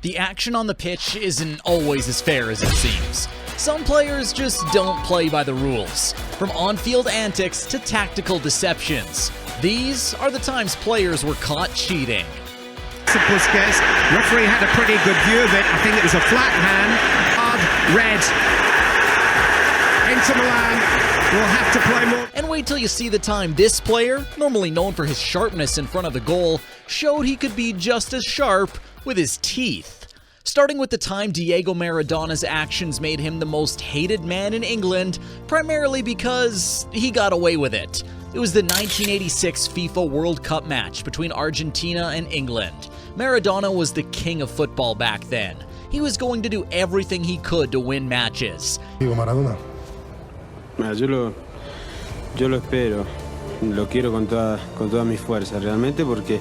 The action on the pitch isn't always as fair as it seems. Some players just don't play by the rules. From on-field antics to tactical deceptions, these are the times players were caught cheating. Busquets, referee had a pretty good view of it. I think it was a flat hand, hard, red. Inter Milan will have to play more. And wait till you see the time this player, normally known for his sharpness in front of the goal, showed he could be just as sharp with his teeth. Starting with the time Diego Maradona's actions made him the most hated man in England, primarily because he got away with it. It was the 1986 FIFA World Cup match between Argentina and England. Maradona was the king of football back then. He was going to do everything he could to win matches. Diego Maradona. Yo lo espero, lo quiero con toda mi fuerza realmente, porque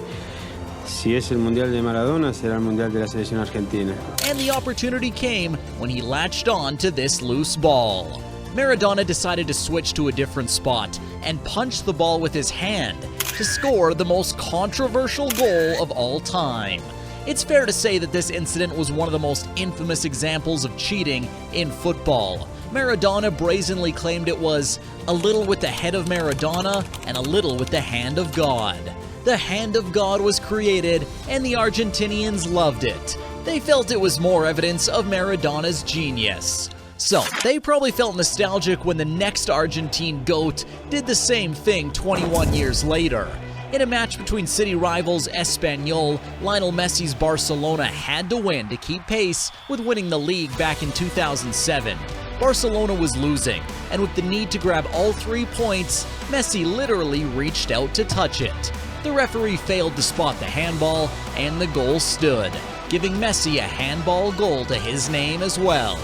si es el Mundial de Maradona, será el Mundial de la Selección Argentina. And the opportunity came when he latched on to this loose ball. Maradona decided to switch to a different spot and punch the ball with his hand to score the most controversial goal of all time. It's fair to say that this incident was one of the most infamous examples of cheating in football. Maradona brazenly claimed it was a little with the head of Maradona and a little with the hand of God. The hand of God was created, and the Argentinians loved it. They felt it was more evidence of Maradona's genius. So, they probably felt nostalgic when the next Argentine GOAT did the same thing 21 years later. In a match between city rivals Espanyol, Lionel Messi's Barcelona had to win to keep pace with winning the league back in 2007. Barcelona was losing, and with the need to grab all 3 points, Messi literally reached out to touch it. The referee failed to spot the handball, and the goal stood, giving Messi a handball goal to his name as well.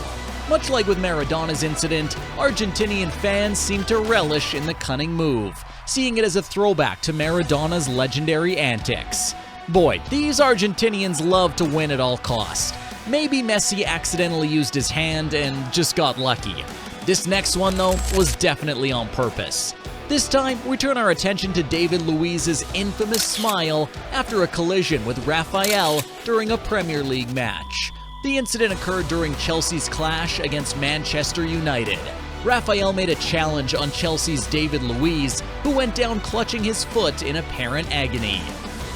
Much like with Maradona's incident, Argentinian fans seemed to relish in the cunning move, seeing it as a throwback to Maradona's legendary antics. Boy, these Argentinians love to win at all costs. Maybe Messi accidentally used his hand and just got lucky. This next one, though, was definitely on purpose. This time, we turn our attention to David Luiz's infamous smile after a collision with Rafael during a Premier League match. The incident occurred during Chelsea's clash against Manchester United. Rafael made a challenge on Chelsea's David Luiz, who went down clutching his foot in apparent agony.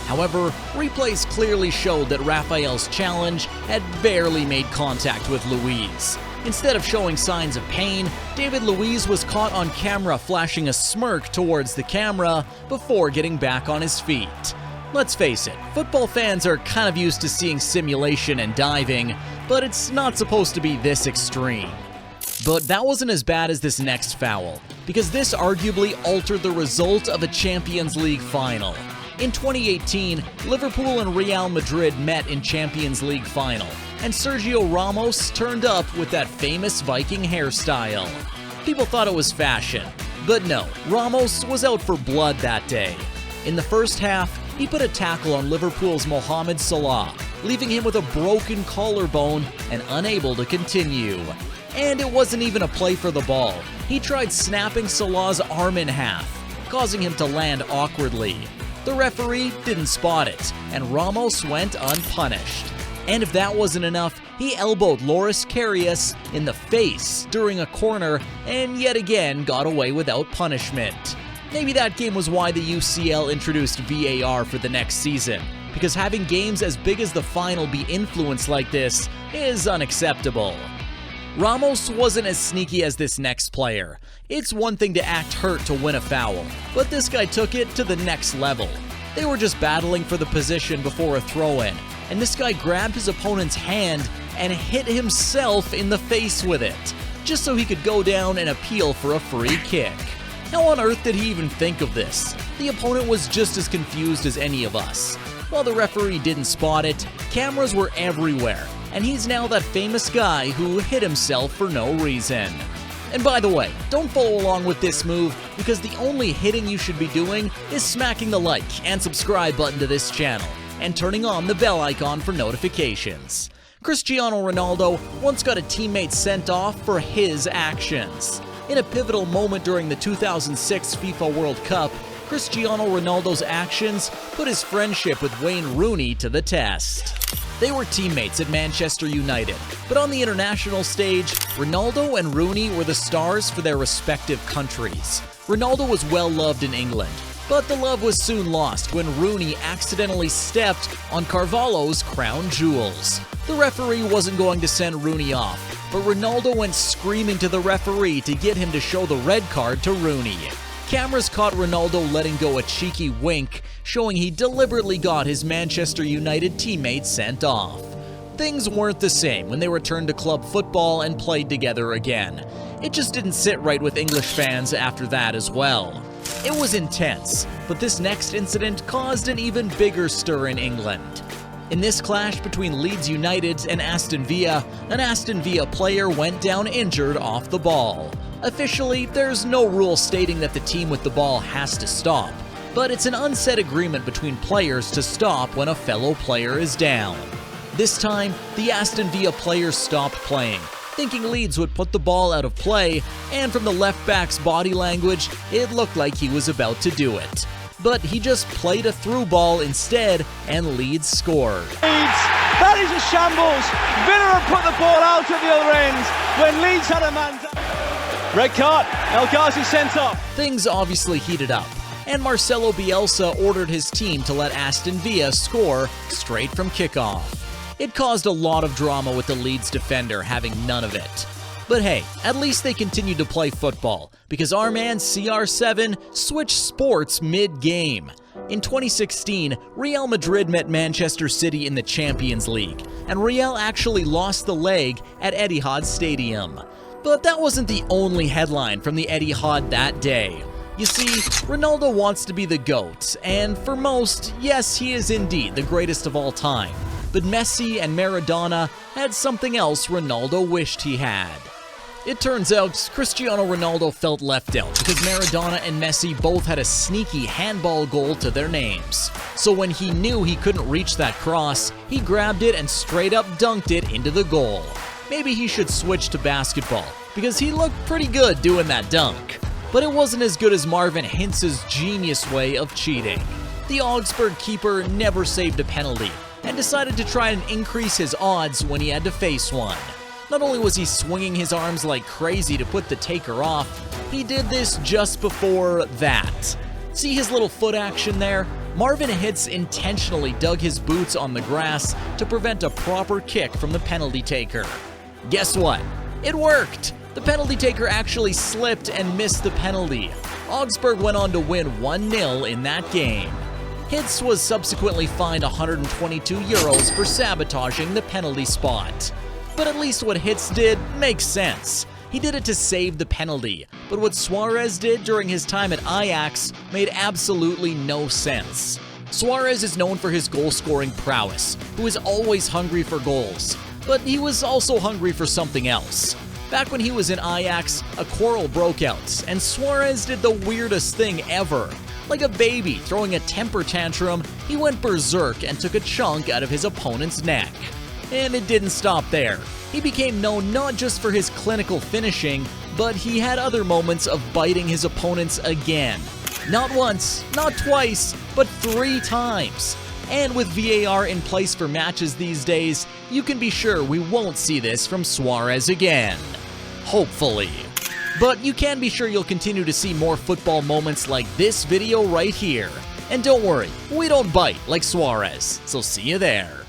However, replays clearly showed that Rafael's challenge had barely made contact with Luiz. Instead of showing signs of pain, David Luiz was caught on camera flashing a smirk towards the camera before getting back on his feet. Let's face it, football fans are kind of used to seeing simulation and diving, but it's not supposed to be this extreme. But that wasn't as bad as this next foul, because this arguably altered the result of a Champions League final. In 2018, Liverpool and Real Madrid met in Champions League final, and Sergio Ramos turned up with that famous Viking hairstyle. People thought it was fashion, but no, Ramos was out for blood that day. In the first half, he put a tackle on Liverpool's Mohamed Salah, leaving him with a broken collarbone and unable to continue. And it wasn't even a play for the ball. He tried snapping Salah's arm in half, causing him to land awkwardly. The referee didn't spot it, and Ramos went unpunished. And if that wasn't enough, he elbowed Loris Karius in the face during a corner and yet again got away without punishment. Maybe that game was why the UCL introduced VAR for the next season, because having games as big as the final be influenced like this is unacceptable. Ramos wasn't as sneaky as this next player. It's one thing to act hurt to win a foul, but this guy took it to the next level. They were just battling for the position before a throw-in, and this guy grabbed his opponent's hand and hit himself in the face with it, just so he could go down and appeal for a free kick. How on earth did he even think of this? The opponent was just as confused as any of us. While the referee didn't spot it, cameras were everywhere, and he's now that famous guy who hit himself for no reason. And by the way, don't follow along with this move, because the only hitting you should be doing is smacking the like and subscribe button to this channel, and turning on the bell icon for notifications. Cristiano Ronaldo once got a teammate sent off for his actions. In a pivotal moment during the 2006 FIFA World Cup, Cristiano Ronaldo's actions put his friendship with Wayne Rooney to the test. They were teammates at Manchester United, but on the international stage, Ronaldo and Rooney were the stars for their respective countries. Ronaldo was well loved in England, but the love was soon lost when Rooney accidentally stepped on Carvalho's crown jewels. The referee wasn't going to send Rooney off, but Ronaldo went screaming to the referee to get him to show the red card to Rooney. Cameras caught Ronaldo letting go a cheeky wink, showing he deliberately got his Manchester United teammates sent off. Things weren't the same when they returned to club football and played together again. It just didn't sit right with English fans after that as well. It was intense, but this next incident caused an even bigger stir in England. In this clash between Leeds United and Aston Villa, an Aston Villa player went down injured off the ball. Officially, there's no rule stating that the team with the ball has to stop, but it's an unsaid agreement between players to stop when a fellow player is down. This time, the Aston Villa player stopped playing, thinking Leeds would put the ball out of play, and from the left back's body language, it looked like he was about to do it. But he just played a through ball instead, and Leeds scored. Leeds, that is a shambles. Villa have put the ball out at the other end when Leeds had a man down. Red card, El Ghazi sent off. Things obviously heated up, and Marcelo Bielsa ordered his team to let Aston Villa score straight from kickoff. It caused a lot of drama with the Leeds defender having none of it. But hey, at least they continued to play football, because our man CR7 switched sports mid-game. In 2016, Real Madrid met Manchester City in the Champions League, and Real actually lost the leg at Etihad Stadium. But that wasn't the only headline from the Etihad that day. You see, Ronaldo wants to be the GOAT, and for most, yes, he is indeed the greatest of all time. But Messi and Maradona had something else Ronaldo wished he had. It turns out Cristiano Ronaldo felt left out because Maradona and Messi both had a sneaky handball goal to their names. So when he knew he couldn't reach that cross, he grabbed it and straight up dunked it into the goal. Maybe he should switch to basketball, because he looked pretty good doing that dunk. But it wasn't as good as Marvin Hintz's genius way of cheating. The Augsburg keeper never saved a penalty, and decided to try and increase his odds when he had to face one. Not only was he swinging his arms like crazy to put the taker off, he did this just before that. See his little foot action there? Marvin Hitz intentionally dug his boots on the grass to prevent a proper kick from the penalty taker. Guess what? It worked! The penalty taker actually slipped and missed the penalty. Augsburg went on to win 1-0 in that game. Hitz was subsequently fined 122 euros for sabotaging the penalty spot. But at least what Hitz did makes sense. He did it to save the penalty, but what Suarez did during his time at Ajax made absolutely no sense. Suarez is known for his goal-scoring prowess, who is always hungry for goals, but he was also hungry for something else. Back when he was in Ajax, a quarrel broke out, and Suarez did the weirdest thing ever. Like a baby throwing a temper tantrum, he went berserk and took a chunk out of his opponent's neck. And it didn't stop there. He became known not just for his clinical finishing, but he had other moments of biting his opponents again. Not once, not twice, but 3 times. And with VAR in place for matches these days, you can be sure we won't see this from Suarez again. Hopefully. But you can be sure you'll continue to see more football moments like this video right here. And don't worry, we don't bite like Suarez, so see you there.